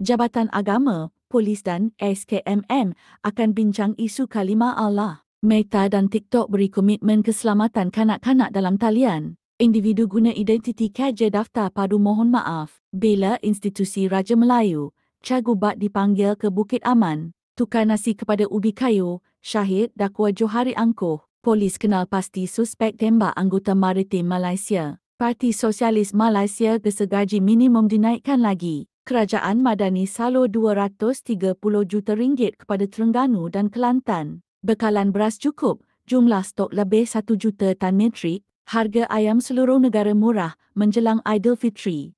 Jabatan Agama, Polis dan SKMM akan bincang isu kalimah Allah. Meta dan TikTok beri komitmen keselamatan kanak-kanak dalam talian. Individu guna identiti kaja daftar padu mohon maaf bila institusi Raja Melayu, Cagubat dipanggil ke Bukit Aman, tukar nasi kepada ubi kayu, syahid dakwa Johari Angkuh. Polis kenal pasti suspek tembak anggota maritim Malaysia. Parti Sosialis Malaysia gergaji minimum dinaikkan lagi. Kerajaan Madani salur RM230 juta kepada Terengganu dan Kelantan. Bekalan beras cukup, jumlah stok lebih 1 juta tan metrik, harga ayam seluruh negara murah menjelang Aidilfitri.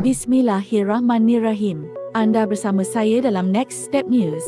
Bismillahirrahmanirrahim. Anda bersama saya dalam Next Step News.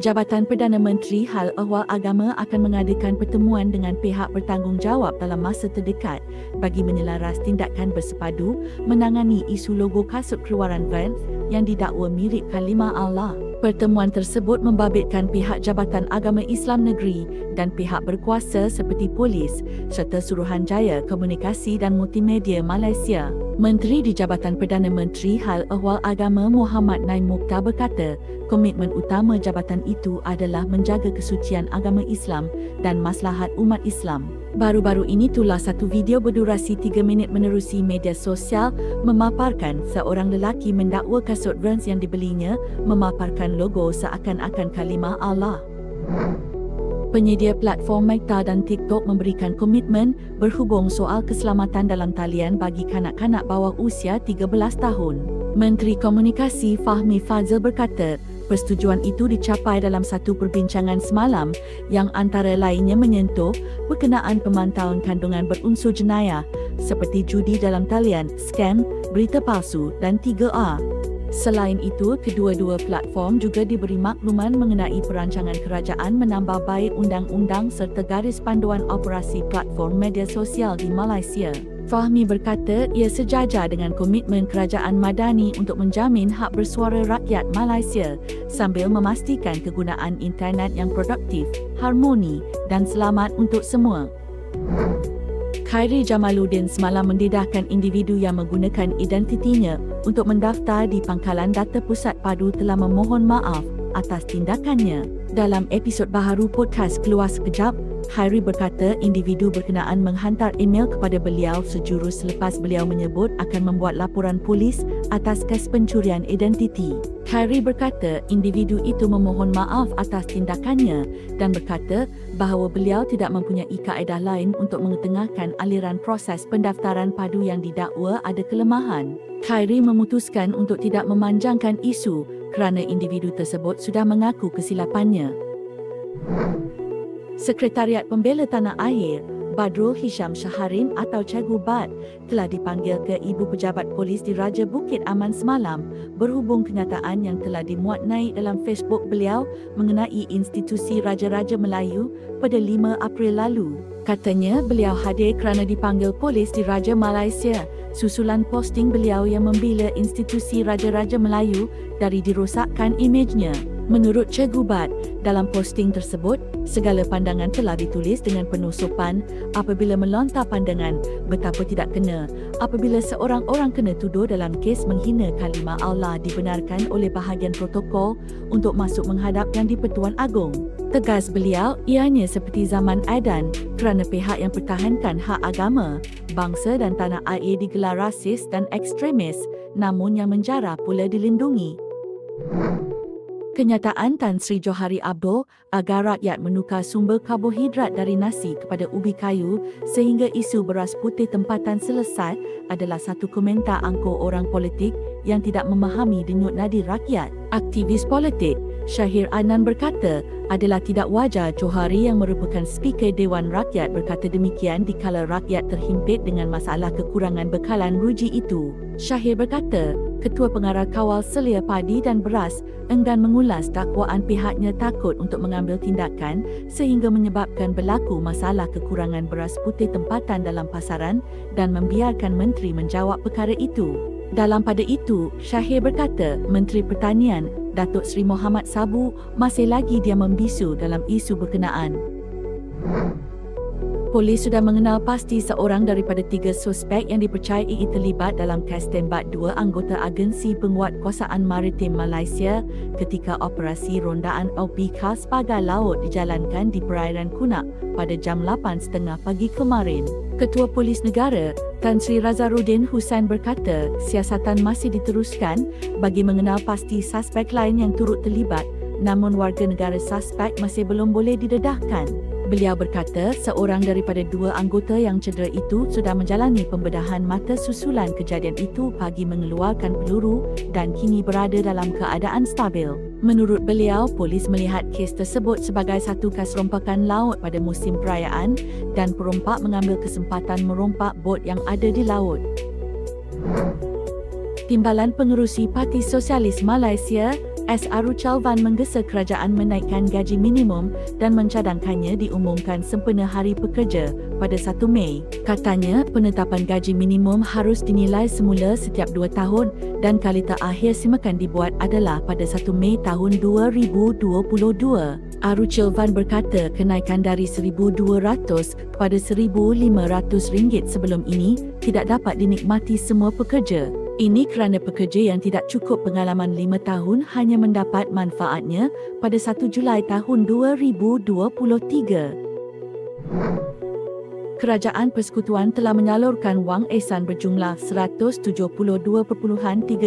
Jabatan Perdana Menteri Hal Ehwal Agama akan mengadakan pertemuan dengan pihak bertanggungjawab dalam masa terdekat bagi menyelaras tindakan bersepadu menangani isu logo kasut keluaran Vans yang didakwa mirip kalimah Allah. Pertemuan tersebut membabitkan pihak Jabatan Agama Islam Negeri dan pihak berkuasa seperti polis serta Suruhanjaya Komunikasi dan Multimedia Malaysia. Menteri di Jabatan Perdana Menteri Hal Ehwal Agama Muhammad Naim Mukhtar berkata, komitmen utama jabatan itu adalah menjaga kesucian agama Islam dan maslahat umat Islam. Baru-baru ini tulah satu video berdurasi 3 minit menerusi media sosial memaparkan seorang lelaki mendakwa kasut Vans yang dibelinya memaparkan logo seakan-akan kalimah Allah. Penyedia platform Meta dan TikTok memberikan komitmen berhubung soal keselamatan dalam talian bagi kanak-kanak bawah usia 13 tahun. Menteri Komunikasi Fahmi Fadzil berkata, persetujuan itu dicapai dalam satu perbincangan semalam yang antara lainnya menyentuh berkenaan pemantauan kandungan berunsur jenayah seperti judi dalam talian, skam, berita palsu dan 3A. Selain itu, kedua-dua platform juga diberi makluman mengenai perancangan kerajaan menambah baik undang-undang serta garis panduan operasi platform media sosial di Malaysia. Fahmi berkata ia sejajar dengan komitmen kerajaan Madani untuk menjamin hak bersuara rakyat Malaysia sambil memastikan kegunaan internet yang produktif, harmoni dan selamat untuk semua. Khairi Jamaluddin semalam mendedahkan individu yang menggunakan identitinya untuk mendaftar di Pangkalan Data Pusat Padu telah memohon maaf atas tindakannya. Dalam episod baharu podcast Keluar Sekejap, Khairi berkata individu berkenaan menghantar email kepada beliau sejurus selepas beliau menyebut akan membuat laporan polis atas kes pencurian identiti. Khairi berkata individu itu memohon maaf atas tindakannya dan berkata bahawa beliau tidak mempunyai kaedah lain untuk mengetengahkan aliran proses pendaftaran padu yang didakwa ada kelemahan. Khairi memutuskan untuk tidak memanjangkan isu kerana individu tersebut sudah mengaku kesilapannya. Sekretariat Pembela Tanah Air, Badrul Hisham Syaharin atau Cagubat telah dipanggil ke Ibu Pejabat Polis di Raja Bukit Aman semalam berhubung kenyataan yang telah dimuat naik dalam Facebook beliau mengenai institusi Raja-Raja Melayu pada 5 April lalu. Katanya beliau hadir kerana dipanggil polis di Raja Malaysia susulan posting beliau yang membela institusi Raja-Raja Melayu dari dirosakkan imejnya. Menurut Cagubat, dalam posting tersebut, segala pandangan telah ditulis dengan penuh sopan apabila melontar pandangan betapa tidak kena apabila seorang orang kena tuduh dalam kes menghina kalimah Allah dibenarkan oleh bahagian protokol untuk masuk menghadap Yang di-Pertuan Agong. Tegas beliau, ianya seperti zaman Adan kerana pihak yang pertahankan hak agama, bangsa dan tanah air digelar rasis dan ekstremis, namun yang menjara pula dilindungi. Kenyataan Tan Sri Johari Abdul agar rakyat menukar sumber karbohidrat dari nasi kepada ubi kayu sehingga isu beras putih tempatan selesai adalah satu komentar angkuh orang politik yang tidak memahami denyut nadi rakyat. Aktivis politik Syahir Adnan berkata adalah tidak wajar Johari yang merupakan Speaker Dewan Rakyat berkata demikian dikala rakyat terhimpit dengan masalah kekurangan bekalan ruji itu. Syahir berkata, Ketua Pengarah Kawal Selia Padi dan Beras enggan mengulas dakwaan pihaknya takut untuk mengambil tindakan sehingga menyebabkan berlaku masalah kekurangan beras putih tempatan dalam pasaran dan membiarkan menteri menjawab perkara itu. Dalam pada itu, Syahir berkata Menteri Pertanian Datuk Seri Mohamad Sabu masih lagi dia membisu dalam isu berkenaan. Polis sudah mengenal pasti seorang daripada 3 suspek yang dipercayai terlibat dalam kes tembak 2 anggota agensi penguatkuasaan maritim Malaysia ketika operasi rondaan OPCAS pagar laut dijalankan di perairan Kunak pada jam 8.30 pagi kemarin. Ketua Polis Negara, Tan Sri Razaruddin Hussain berkata, siasatan masih diteruskan bagi mengenal pasti suspek lain yang turut terlibat, namun warga negara suspek masih belum boleh didedahkan. Beliau berkata seorang daripada 2 anggota yang cedera itu sudah menjalani pembedahan mata susulan kejadian itu bagi mengeluarkan peluru dan kini berada dalam keadaan stabil. Menurut beliau, polis melihat kes tersebut sebagai satu kes rompakan laut pada musim perayaan dan perompak mengambil kesempatan merompak bot yang ada di laut. Timbalan Pengerusi Parti Sosialis Malaysia S. Aruchalvan menggesa kerajaan menaikkan gaji minimum dan mencadangkannya diumumkan sempena Hari Pekerja pada 1 Mei. Katanya, penetapan gaji minimum harus dinilai semula setiap 2 tahun dan kali terakhir simakan dibuat adalah pada 1 Mei tahun 2022. Aruchalvan berkata kenaikan dari RM1,200 kepada RM1,500 sebelum ini tidak dapat dinikmati semua pekerja. Ini kerana pekerja yang tidak cukup pengalaman 5 tahun hanya mendapat manfaatnya pada 1 Julai tahun 2023. Kerajaan Persekutuan telah menyalurkan wang ehsan berjumlah RM172.3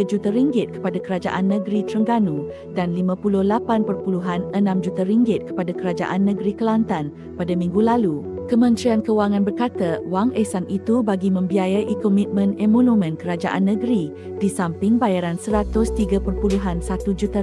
juta kepada Kerajaan Negeri Terengganu dan RM58.6 juta kepada Kerajaan Negeri Kelantan pada minggu lalu. Kementerian Kewangan berkata wang ehsan itu bagi membiayai komitmen emolumen kerajaan negeri di samping bayaran RM103.1 juta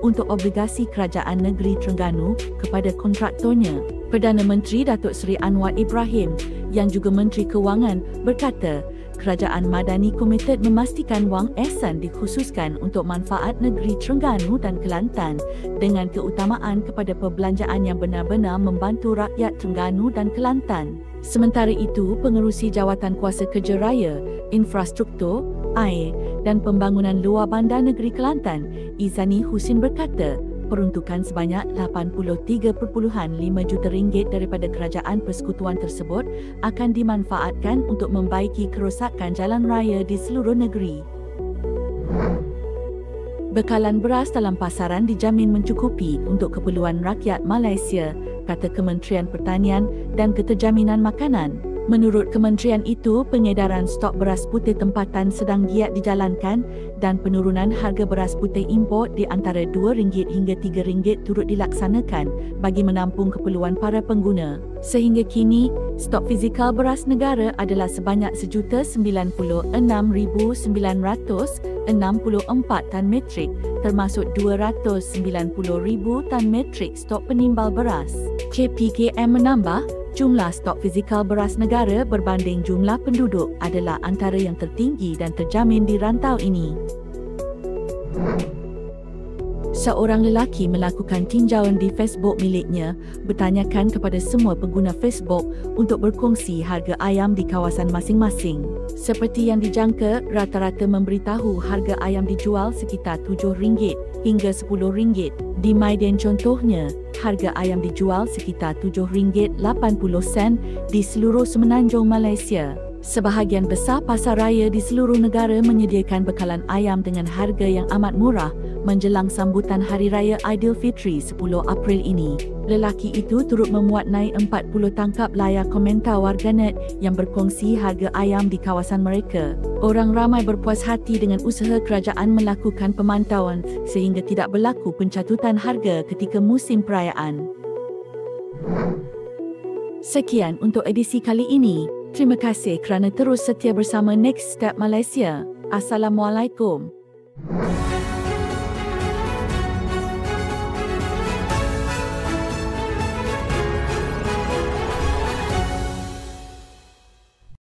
untuk obligasi Kerajaan Negeri Terengganu kepada kontraktornya. Perdana Menteri Datuk Seri Anwar Ibrahim yang juga Menteri Kewangan berkata Kerajaan Madani komited memastikan wang ehsan dikhususkan untuk manfaat negeri Terengganu dan Kelantan dengan keutamaan kepada perbelanjaan yang benar-benar membantu rakyat Terengganu dan Kelantan. Sementara itu, Pengerusi Jawatan Kuasa Kerja Raya, Infrastruktur, Air dan Pembangunan Luar Bandar Negeri Kelantan, Izani Husin berkata, peruntukan sebanyak RM83.5 juta daripada kerajaan persekutuan tersebut akan dimanfaatkan untuk membaiki kerosakan jalan raya di seluruh negeri. Bekalan beras dalam pasaran dijamin mencukupi untuk keperluan rakyat Malaysia, kata Kementerian Pertanian dan Keterjaminan Makanan. Menurut kementerian itu, pengedaran stok beras putih tempatan sedang giat dijalankan dan penurunan harga beras putih import di antara RM2 hingga RM3 turut dilaksanakan bagi menampung keperluan para pengguna. Sehingga kini, stok fizikal beras negara adalah sebanyak 1,096,964 tan metrik, termasuk 290,000 tan metrik stok penimbal beras. KPKM menambah, jumlah stok fizikal beras negara berbanding jumlah penduduk adalah antara yang tertinggi dan terjamin di rantau ini. Seorang lelaki melakukan tinjauan di Facebook miliknya bertanyakan kepada semua pengguna Facebook untuk berkongsi harga ayam di kawasan masing-masing. Seperti yang dijangka, rata-rata memberitahu harga ayam dijual sekitar RM7 hingga RM10. Di Maiden contohnya, harga ayam dijual sekitar RM7.80 di seluruh semenanjung Malaysia. Sebahagian besar pasar raya di seluruh negara menyediakan bekalan ayam dengan harga yang amat murah menjelang sambutan Hari Raya Aidilfitri 10 April ini. Lelaki itu turut memuat naik 40 tangkap layar komentar warganet yang berkongsi harga ayam di kawasan mereka. Orang ramai berpuas hati dengan usaha kerajaan melakukan pemantauan sehingga tidak berlaku pencatutan harga ketika musim perayaan. Sekian untuk edisi kali ini. Terima kasih kerana terus setia bersama Next Step Malaysia. Assalamualaikum.